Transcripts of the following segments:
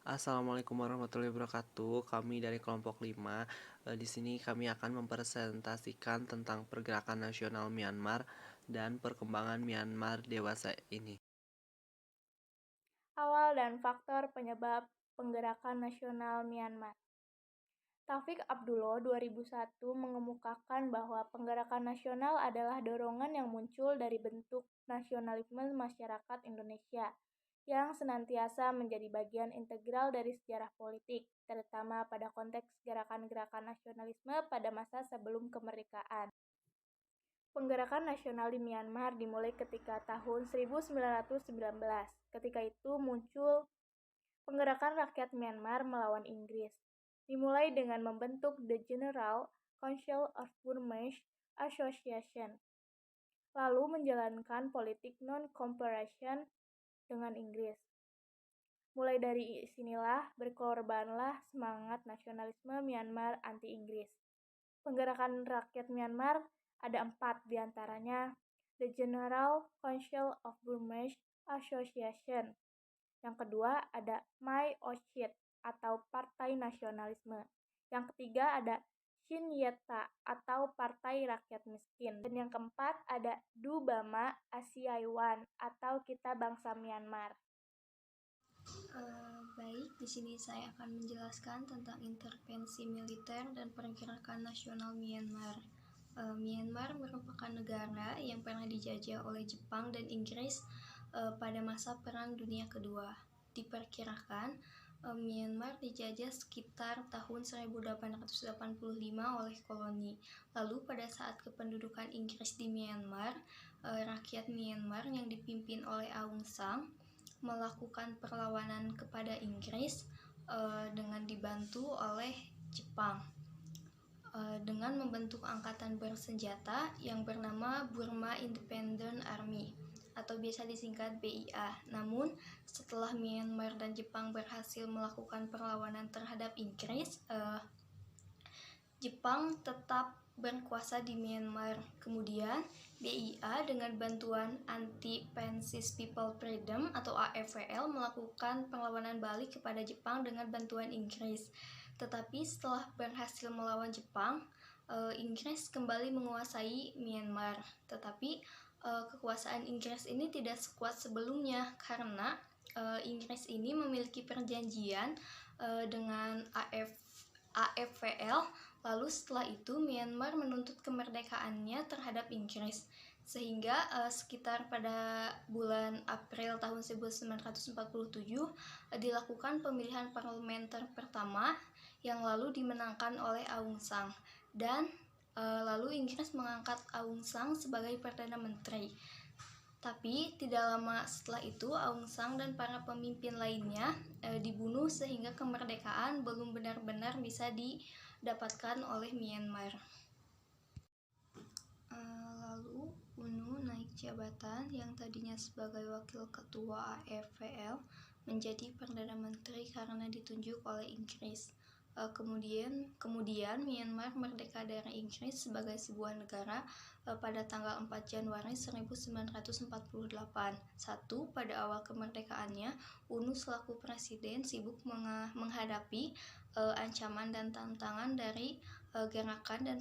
Assalamualaikum warahmatullahi wabarakatuh. Kami dari kelompok 5. Di sini kami akan mempresentasikan tentang pergerakan nasional Myanmar dan perkembangan Myanmar dewasa ini. Awal dan faktor penyebab penggerakan nasional Myanmar. Taufik Abdullah 2001 mengemukakan bahwa penggerakan nasional adalah dorongan yang muncul dari bentuk nasionalisme masyarakat Indonesia yang senantiasa menjadi bagian integral dari sejarah politik, terutama pada konteks gerakan-gerakan nasionalisme pada masa sebelum kemerdekaan. Penggerakan nasional di Myanmar dimulai ketika tahun 1919. Ketika itu muncul Penggerakan rakyat Myanmar melawan Inggris dimulai dengan membentuk The General Council of Burmese Association, lalu menjalankan politik non-cooperation dengan Inggris. Mulai dari sinilah berkorbanlah semangat nasionalisme Myanmar anti-Inggris. Penggerakan rakyat Myanmar ada 4 diantaranya: The General Council of Burmese Association. Yang kedua ada My Ochit atau Partai Nasionalisme. Yang ketiga ada Shin Yeta atau Partai Rakyat Miskin. Dan yang keempat ada Dubama Asiaiwan atau Kita Bangsa Myanmar. Baik, di sini saya akan menjelaskan tentang intervensi militer dan pergerakan nasional Myanmar. Myanmar merupakan negara yang pernah dijajah oleh Jepang dan Inggris pada masa Perang Dunia Kedua. Diperkirakan Myanmar dijajah sekitar tahun 1885 oleh koloni. Lalu pada saat kependudukan Inggris di Myanmar, rakyat Myanmar yang dipimpin oleh Aung San melakukan perlawanan kepada Inggris dengan dibantu oleh Jepang dengan membentuk angkatan bersenjata yang bernama Burma Independent Army atau biasa disingkat BIA. Namun setelah Myanmar dan Jepang berhasil melakukan perlawanan terhadap Inggris, Jepang tetap berkuasa di Myanmar. Kemudian BIA dengan bantuan Anti-Fascist People Freedom atau AFPL melakukan perlawanan balik kepada Jepang dengan bantuan Inggris. Tetapi setelah berhasil melawan Jepang, Inggris kembali menguasai Myanmar. Tetapi kekuasaan Inggris ini tidak sekuat sebelumnya karena Inggris ini memiliki perjanjian dengan AFPL. Lalu setelah itu Myanmar menuntut kemerdekaannya terhadap Inggris, sehingga sekitar pada bulan April tahun 1947 dilakukan pemilihan parlementer pertama yang lalu dimenangkan oleh Aung San, dan lalu Inggris mengangkat Aung San sebagai Perdana Menteri. Tapi tidak lama setelah itu Aung San dan para pemimpin lainnya dibunuh sehingga kemerdekaan belum benar-benar bisa didapatkan oleh Myanmar. Lalu UNU naik jabatan yang tadinya sebagai wakil ketua AFPL menjadi Perdana Menteri karena ditunjuk oleh Inggris. Kemudian Myanmar merdeka dari Inggris sebagai sebuah negara pada tanggal 4 Januari 1948. Pada awal kemerdekaannya, UNU selaku presiden sibuk menghadapi ancaman dan tantangan dari gerakan dan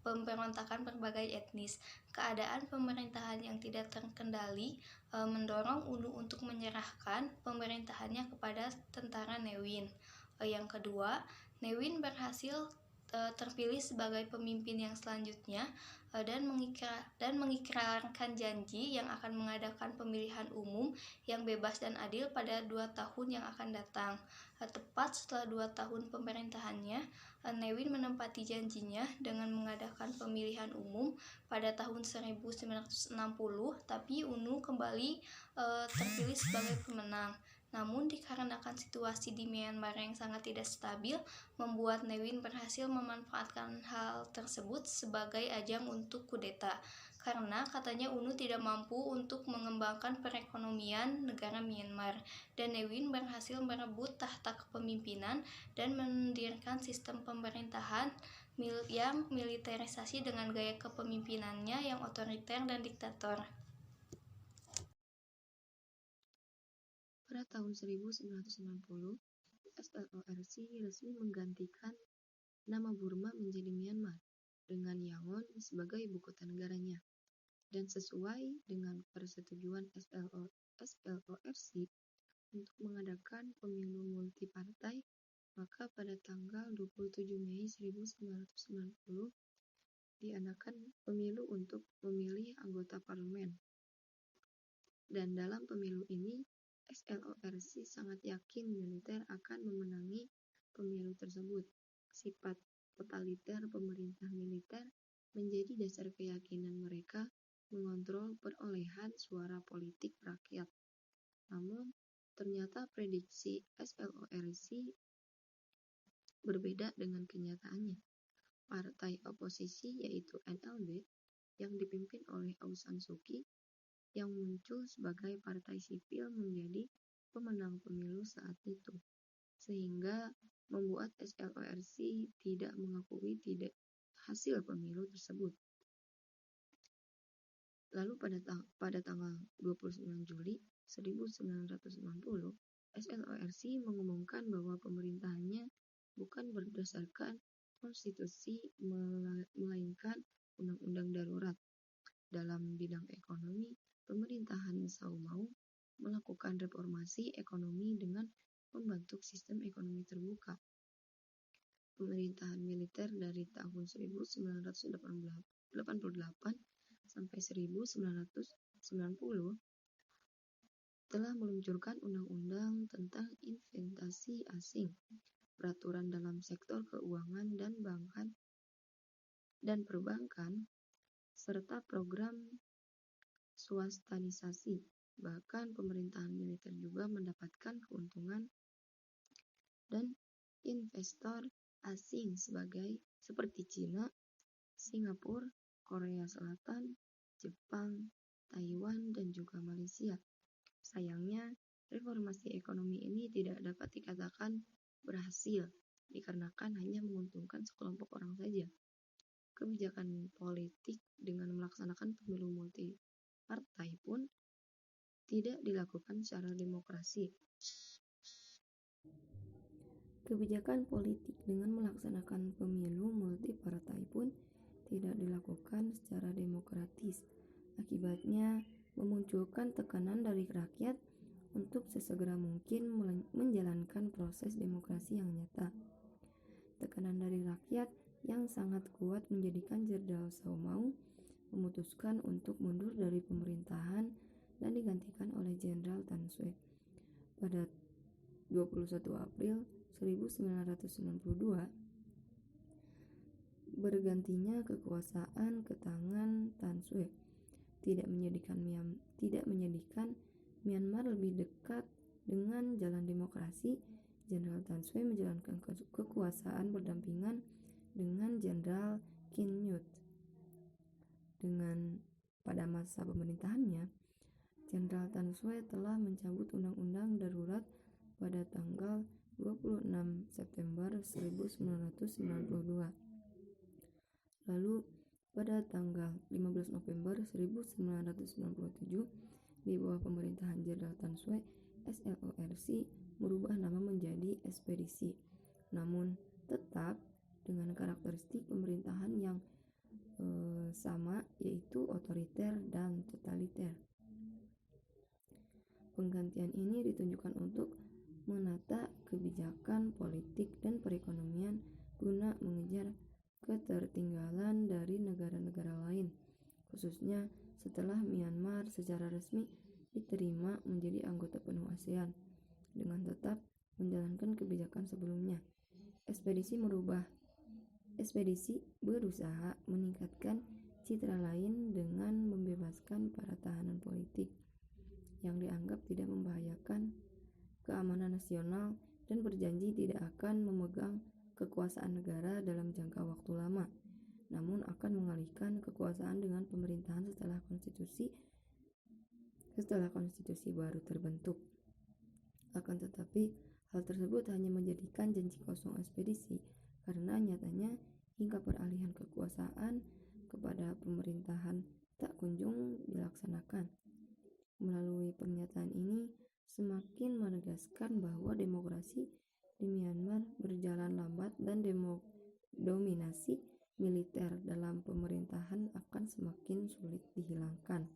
pemberontakan berbagai etnis. Keadaan pemerintahan yang tidak terkendali mendorong UNU untuk menyerahkan pemerintahannya kepada tentara Ne Win. Yang kedua, Ne Win berhasil terpilih sebagai pemimpin yang selanjutnya dan mengikrarkan janji yang akan mengadakan pemilihan umum yang bebas dan adil pada 2 tahun yang akan datang. Tepat setelah 2 tahun pemerintahannya, Ne Win menepati janjinya dengan mengadakan pemilihan umum pada tahun 1960, tapi UNU kembali terpilih sebagai pemenang. Namun dikarenakan situasi di Myanmar yang sangat tidak stabil, membuat Ne Win berhasil memanfaatkan hal tersebut sebagai ajang untuk kudeta, karena katanya UNU tidak mampu untuk mengembangkan perekonomian negara Myanmar, dan Ne Win berhasil merebut tahta kepemimpinan dan mendirikan sistem pemerintahan yang militerisasi dengan gaya kepemimpinannya yang otoriter dan diktator. Pada tahun 1990, SLORC resmi menggantikan nama Burma menjadi Myanmar dengan Yangon sebagai ibu kota negaranya. Dan sesuai dengan persetujuan SLORC untuk mengadakan pemilu multipartai, maka pada tanggal 27 Mei 1990 diadakan pemilu untuk memilih anggota parlemen. Dan dalam pemilu ini, SLORC sangat yakin militer akan memenangi pemilu tersebut. Sifat totaliter pemerintah militer menjadi dasar keyakinan mereka mengontrol perolehan suara politik rakyat. Namun, ternyata prediksi SLORC berbeda dengan kenyataannya. Partai oposisi yaitu NLD yang dipimpin oleh Aung San Suu Kyi yang muncul sebagai partai sipil menjadi pemenang pemilu saat itu, sehingga membuat SLORC tidak mengakui hasil pemilu tersebut. Lalu pada tanggal 29 Juli 1990, SLORC mengumumkan bahwa pemerintahannya bukan berdasarkan konstitusi melainkan undang-undang darurat. Dalam bidang ekonomi, pemerintahan Sao Mau melakukan reformasi ekonomi dengan membentuk sistem ekonomi terbuka. Pemerintahan militer dari tahun 1988 sampai 1990 telah meluncurkan undang-undang tentang investasi asing, peraturan dalam sektor keuangan dan perbankan, serta program swastanisasi. Bahkan pemerintahan militer juga mendapatkan keuntungan dan investor asing seperti Cina, Singapura, Korea Selatan, Jepang, Taiwan, dan juga Malaysia. Sayangnya, reformasi ekonomi ini tidak dapat dikatakan berhasil dikarenakan hanya menguntungkan sekelompok orang saja. Kebijakan politik dengan melaksanakan pemilu multipartai pun tidak dilakukan secara demokrasi. Kebijakan politik dengan melaksanakan pemilu multipartai pun tidak dilakukan secara demokratis. Akibatnya, memunculkan tekanan dari rakyat untuk sesegera mungkin menjalankan proses demokrasi yang nyata. Tekanan dari rakyat yang sangat kuat menjadikan Jenderal Sao Mau memutuskan untuk mundur dari pemerintahan dan digantikan oleh Jenderal Tan Swe. Pada 21 April 1992, bergantinya kekuasaan ke tangan Tan Swe tidak menjadikan Myanmar lebih dekat dengan jalan demokrasi. Jenderal Tan Swe menjalankan kekuasaan berdampingan dengan Jenderal Khin Nyuth. Pada masa pemerintahannya, Jenderal Tan Swe telah mencabut undang-undang darurat pada tanggal 26 September 1992. Lalu pada tanggal 15 November 1997, di bawah pemerintahan Jenderal Tan Swe, SLORC merubah nama menjadi Ekspedisi, namun tetap dengan karakteristik pemerintahan yang sama, yaitu otoriter dan totaliter. Penggantian ini ditunjukkan untuk menata kebijakan politik dan perekonomian guna mengejar ketertinggalan dari negara-negara lain, khususnya setelah Myanmar secara resmi diterima menjadi anggota penuh ASEAN, dengan tetap menjalankan kebijakan sebelumnya. Ekspedisi berusaha meningkatkan citra lain dengan membebaskan para tahanan politik yang dianggap tidak membahayakan keamanan nasional dan berjanji tidak akan memegang kekuasaan negara dalam jangka waktu lama, namun akan mengalihkan kekuasaan dengan pemerintahan setelah konstitusi baru terbentuk. Akan tetapi, hal tersebut hanya menjadikan janji kosong ekspedisi, karena nyatanya hingga peralihan kekuasaan kepada pemerintahan tak kunjung dilaksanakan. Melalui pernyataan ini, semakin menegaskan bahwa demokrasi di Myanmar berjalan lambat dan dominasi militer dalam pemerintahan akan semakin sulit dihilangkan.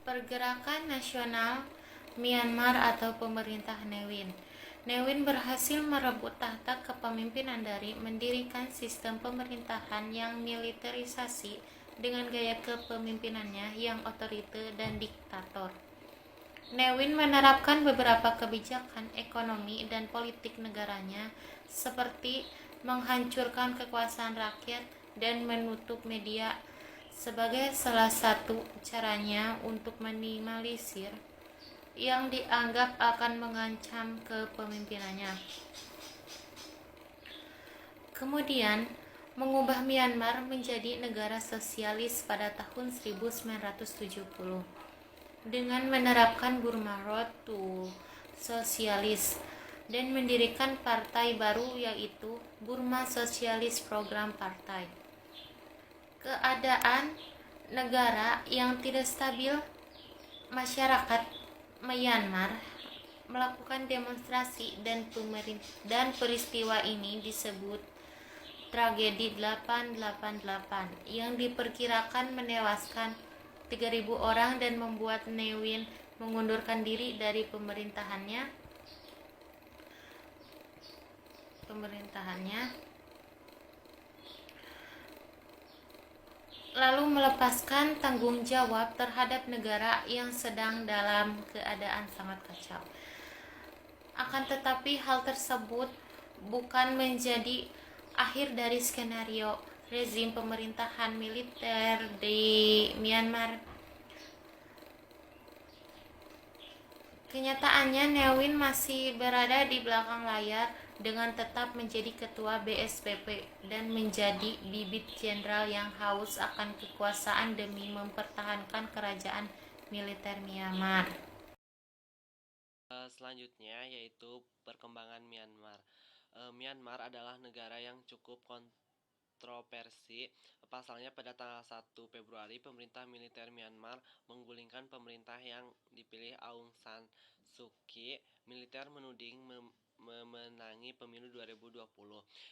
Pergerakan Nasional Myanmar atau pemerintah Ne Win berhasil merebut tahta kepemimpinan dari mendirikan sistem pemerintahan yang militerisasi dengan gaya kepemimpinannya yang otoriter dan diktator. Ne Win menerapkan beberapa kebijakan ekonomi dan politik negaranya seperti menghancurkan kekuasaan rakyat dan menutup media sebagai salah satu caranya untuk minimalisir yang dianggap akan mengancam kepemimpinannya. Kemudian, mengubah Myanmar menjadi negara sosialis pada tahun 1970 dengan menerapkan Burma Road to Socialist dan mendirikan partai baru yaitu Burma Socialist Program Party. Keadaan negara yang tidak stabil, masyarakat Myanmar melakukan demonstrasi dan peristiwa ini disebut tragedi 888 yang diperkirakan menewaskan 3.000 orang dan membuat Ne Win mengundurkan diri dari pemerintahannya lalu melepaskan tanggung jawab terhadap negara yang sedang dalam keadaan sangat kacau. Akan tetapi hal tersebut bukan menjadi akhir dari skenario rezim pemerintahan militer di Myanmar. Kenyataannya Ne Win masih berada di belakang layar dengan tetap menjadi ketua BSPP dan menjadi bibit jenderal yang haus akan kekuasaan demi mempertahankan kerajaan militer Myanmar. Selanjutnya yaitu perkembangan Myanmar. Myanmar adalah negara yang cukup kontroversi. Pasalnya pada tanggal 1 Februari pemerintah militer Myanmar menggulingkan pemerintah yang dipilih Aung San Suu Kyi. Militer menuding memenangi pemilu 2020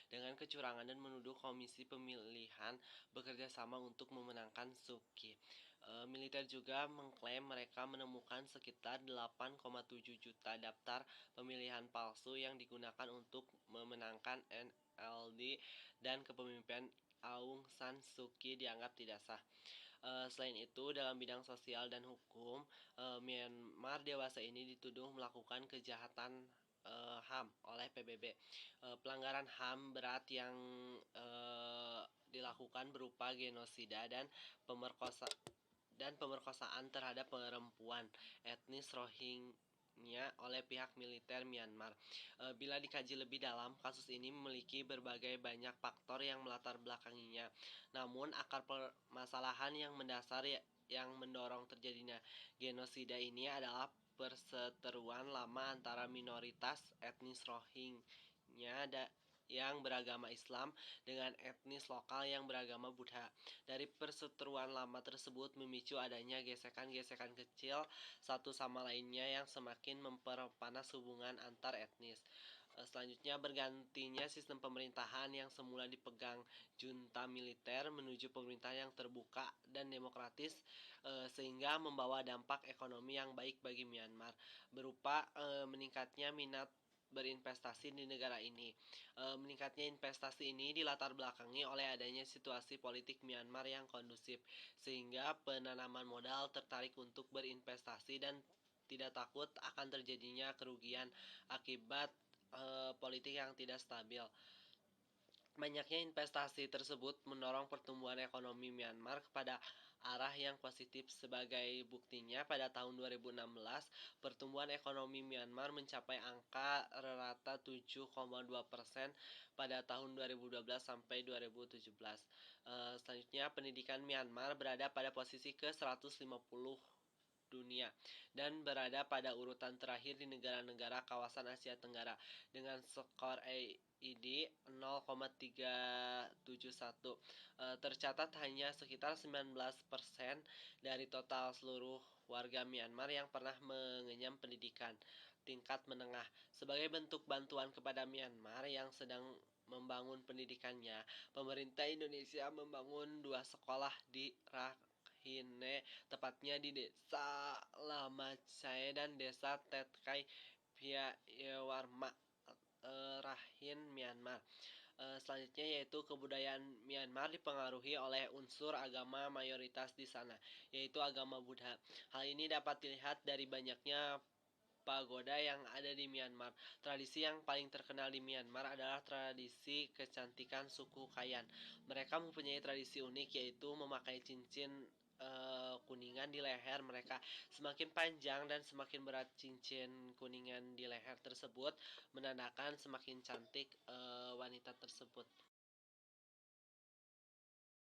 dengan kecurangan dan menuduh komisi pemilihan bekerja sama untuk memenangkan Suu Kyi. Militer juga mengklaim mereka menemukan sekitar 8,7 juta daftar pemilihan palsu yang digunakan untuk memenangkan NLD dan kepemimpinan Aung San Suu Kyi dianggap tidak sah. Selain itu, dalam bidang sosial dan hukum, Myanmar dewasa ini dituduh melakukan kejahatan HAM oleh PBB. Pelanggaran HAM berat yang dilakukan berupa genosida dan pemerkosaan terhadap perempuan etnis Rohingya oleh pihak militer Myanmar. Bila dikaji lebih dalam, kasus ini memiliki berbagai banyak faktor yang melatar belakanginya. Namun akar permasalahan yang mendasar yang mendorong terjadinya genosida ini adalah perseteruan lama antara minoritas etnis Rohingya yang beragama Islam dengan etnis lokal yang beragama Buddha. Dari perseteruan lama tersebut memicu adanya gesekan-gesekan kecil satu sama lainnya yang semakin memperpanas hubungan antar etnis. Selanjutnya bergantinya sistem pemerintahan yang semula dipegang junta militer menuju pemerintah yang terbuka dan demokratis sehingga membawa dampak ekonomi yang baik bagi Myanmar berupa meningkatnya minat berinvestasi di negara ini. Meningkatnya investasi ini dilatar belakangi oleh adanya situasi politik Myanmar yang kondusif sehingga penanaman modal tertarik untuk berinvestasi dan tidak takut akan terjadinya kerugian akibat politik yang tidak stabil. Banyaknya investasi tersebut mendorong pertumbuhan ekonomi Myanmar kepada arah yang positif. Sebagai buktinya, pada tahun 2016, pertumbuhan ekonomi Myanmar mencapai angka rata 7,2% pada tahun 2012 sampai 2017. Selanjutnya, pendidikan Myanmar berada pada posisi ke-152 dunia dan berada pada urutan terakhir di negara-negara kawasan Asia Tenggara dengan skor EID 0,371. Tercatat hanya sekitar 19% dari total seluruh warga Myanmar yang pernah mengenyam pendidikan tingkat menengah. Sebagai bentuk bantuan kepada Myanmar yang sedang membangun pendidikannya, pemerintah Indonesia membangun 2 sekolah di Rakhine, tepatnya di Desa Lamacai dan Desa Tetkai Piawarma, Rakhine, Myanmar. Selanjutnya yaitu kebudayaan Myanmar dipengaruhi oleh unsur agama mayoritas di sana, yaitu agama Buddha. Hal ini dapat dilihat dari banyaknya pagoda yang ada di Myanmar. Tradisi yang paling terkenal di Myanmar adalah tradisi kecantikan suku Kayan. Mereka mempunyai tradisi unik yaitu memakai cincin kuningan di leher mereka. Semakin panjang dan semakin berat cincin kuningan di leher tersebut menandakan semakin cantik wanita tersebut.